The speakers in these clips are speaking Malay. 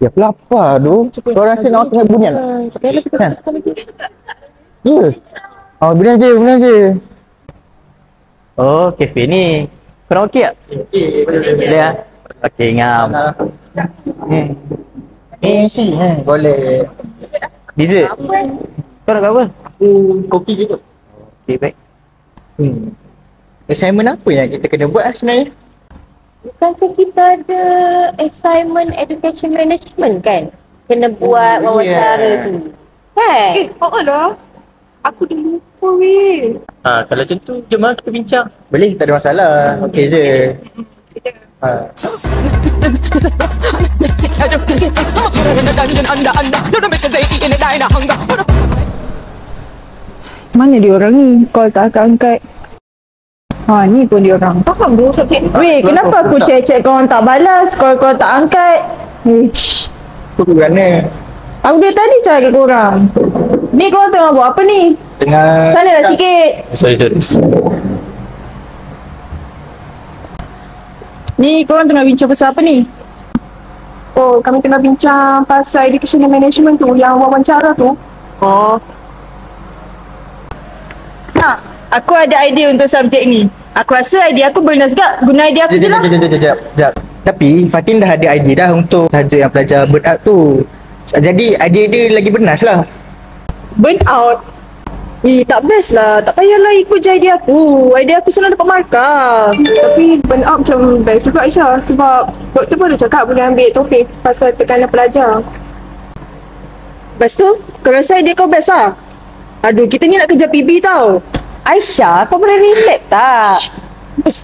Ya pelapar tu. Kau rasa nak tengah bunian? Kan? Ya. Oh, bunian je. Oh, kafe ni. Korang okey tak? Boleh lah. Okey, ngam. Si, boleh. Dessert? Kau nak apa? Kopi juga. Okey, baik. Assignment apa yang kita kena buat sebenarnya? Bukankah kita ada assignment education management kan? Kena buat wawancara tu. Kan? Dah. Aku dah lupa weh. Kalau macam tu, jom lah kita bincang. Boleh, tak ada masalah. Okey je. Mana dia orang ni? Call tak angkat. Ni pun dia orang. Faham tu subjek ni. Weh, kenapa aku cek-cek korang tak balas, call tak angkat? Apa kerana? Aku dari tadi cari korang. Ni korang tengah buat apa ni? Tengah... Sana lah sikit. Sorry. Ni korang tengah bincang pasal apa ni? Oh, kami tengah bincang pasal education management tu, yang wawancara tu. Oh. Aku ada idea untuk subjek ni. Aku rasa idea aku bernas gak. Guna idea aku je lah. Sekejap. Tapi Fatin dah ada idea dah untuk tajuk yang pelajar burn out tu. Jadi idea dia lagi bernas lah. Burn out? Tak best lah. Tak payahlah ikut je idea aku. Idea aku senang dapat markah. Tapi burn out macam best juga Aisyah. Sebab doktor pun dah cakap boleh ambil topik pasal tekanan pelajar. Lepas tu, kau rasa idea kau best lah? Aduh, kita ni nak kerja PB tau. Aisyah, kau boleh relax tak?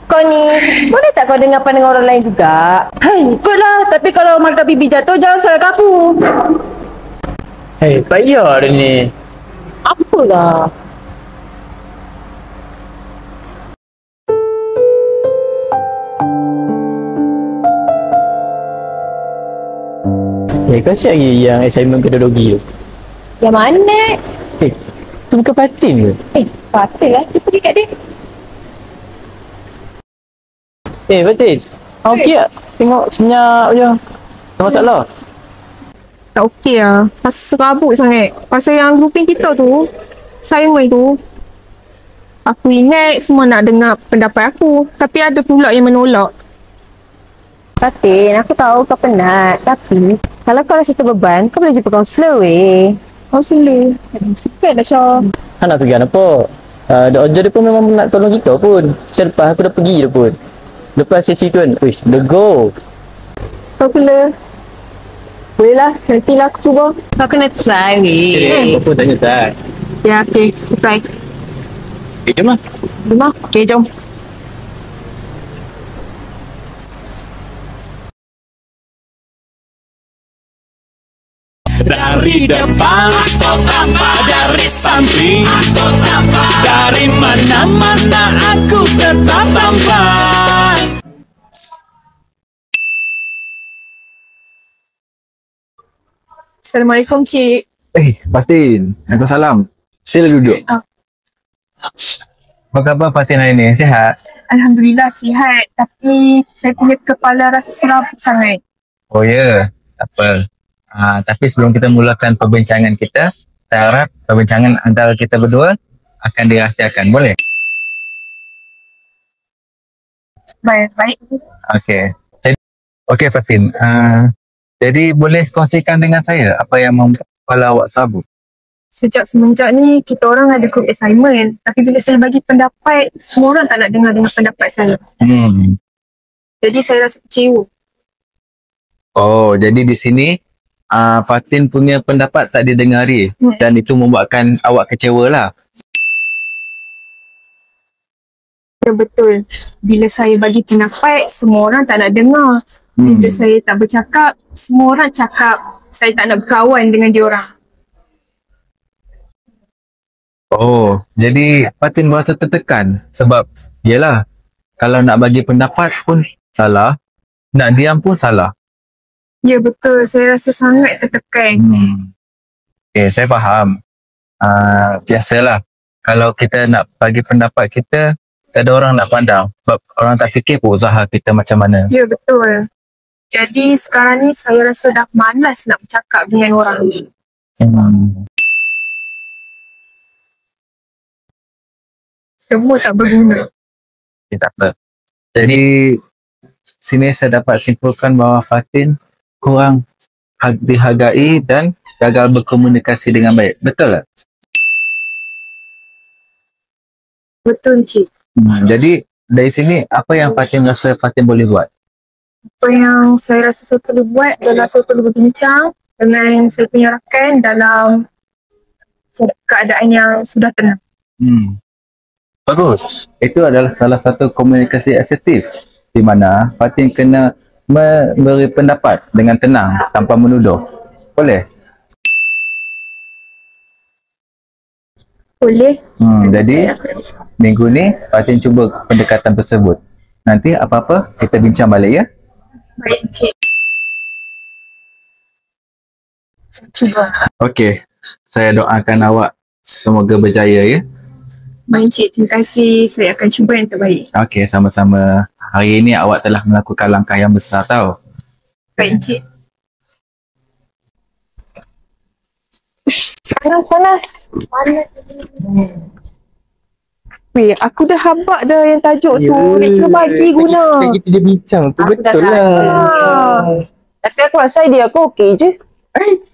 Kau ni, boleh tak kau dengar pandangan orang lain juga? Ikutlah. Tapi kalau markah PB jatuh, jangan salahkan aku. Payah dia ni. Apalah. Kau siap lagi yang assignment pedagogi tu? Yang mana? Tu bukan Fatin ke? Patut lah. Dia pergi kat dia. Fatin. Okey tak? Tengok senyap je. Tak masalah? Tak okey lah. Pasal serabut sangat. Pasal yang grouping kita tu, assignment tu, aku ingat semua nak dengar pendapat aku. Tapi ada pula yang menolak. Fatin, aku tahu kau penat. Tapi, kalau kau rasa terbeban, kau boleh jumpa kaunselor weh. Kaunselor? Sekat dah Syah. Nak segan apa? Doktor dia pun memang nak tolong kita pun. Selepas aku dah pergi dah pun. Lepas sesi tu kan, dah go. Kaunselor? Boleh lah, nantilah aku cuba. Kau kena try weh. Apa pun tanya tak? Ya, okey. Try. Jom lah. Jom lah. Okey, jom. Dari depan aku tampak, dari samping aku tampak, dari mana-mana aku tetap tampak. Assalamualaikum Cik. Fatin. Waalaikumsalam. Sila duduk. Apa khabar Fatin hari ni? Sihat? Alhamdulillah sihat. Tapi saya punya kepala rasa serabut sangat. Oh ya, tak apa. Tapi sebelum kita mulakan perbincangan kita, saya harap perbincangan antara kita berdua akan dirahsiakan. Boleh? Baik. Okey Fatin. Jadi boleh kongsikan dengan saya apa yang membuat kepala awak sabut? Semenjak ni kita orang ada group assignment. Tapi bila saya bagi pendapat, semua orang tak nak dengar pendapat saya. Jadi saya rasa kecewa. Oh, jadi di sini Fatin punya pendapat tak didengari dan itu membuatkan awak kecewa lah. Ya betul. Bila saya bagi pendapat, semua orang tak nak dengar. Bila saya tak bercakap, semua orang cakap saya tak nak berkawan dengan diorang. Oh, jadi Fatin berasa tertekan sebab yelah, kalau nak bagi pendapat pun salah, nak diam pun salah. Ya betul, saya rasa sangat tertekan. Okay, saya faham. Biasalah, kalau kita nak bagi pendapat kita, tak ada orang nak pandang sebab orang tak fikir pun usaha kita macam mana. Ya betul. Jadi sekarang ni saya rasa dah malas nak bercakap dengan orang ni. Semua tak berguna. Okay, tak apa. Jadi sini saya dapat simpulkan bahawa Fatin kurang dihargai dan gagal berkomunikasi dengan baik. Betul tak? Betul, Cik. Jadi dari sini apa yang Fatin rasa Fatin boleh buat? Apa yang saya rasa saya perlu buat adalah saya perlu berbincang dengan saya punya rakan dalam keadaan yang sudah tenang. Bagus. Itu adalah salah satu komunikasi asertif di mana Fatin kena memberi pendapat dengan tenang tanpa menuduh. Boleh? Boleh. Jadi minggu ni Fatin cuba pendekatan tersebut. Nanti apa-apa kita bincang balik ya. Baik, Cik. Cuba. Okey. Saya doakan awak semoga berjaya ya. Baik, Cik. Terima kasih. Saya akan cuba yang terbaik. Okey, sama-sama. Hari ini awak telah melakukan langkah yang besar tau. Baik, Cik. Panas. Weh, aku dah habak dah yang tajuk tu. Lecturer bagi guna. Kita dia bincang tu Aku betul dah lah. Tapi aku rasa idea aku okey je.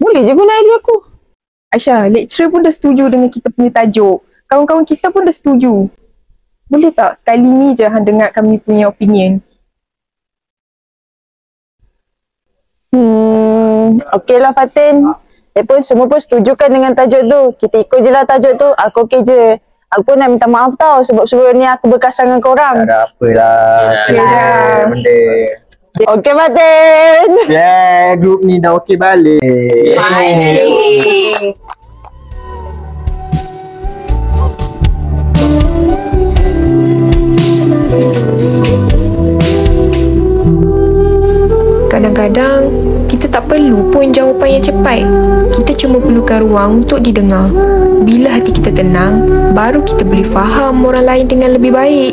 Boleh je guna idea aku. Aisyah, lecturer pun dah setuju dengan kita punya tajuk. Kawan-kawan kita pun dah setuju. Boleh tak sekali ni je hang dengar kami punya opinion? Okey lah Fatin. Semua pun setuju kan dengan tajuk tu. Kita ikut je lah tajuk tu. Aku okey je. Aku nak minta maaf tau sebab sebelum ni aku berkasar dengan korang. Tak ada apalah. Okey lah. Benda. Okey Fatin. Grup ni dah okey balik. Kadang-kadang kita tak perlu pun jawapan yang cepat. Kita cuma perlukan ruang untuk didengar. Bila hati kita tenang, baru kita boleh faham orang lain dengan lebih baik.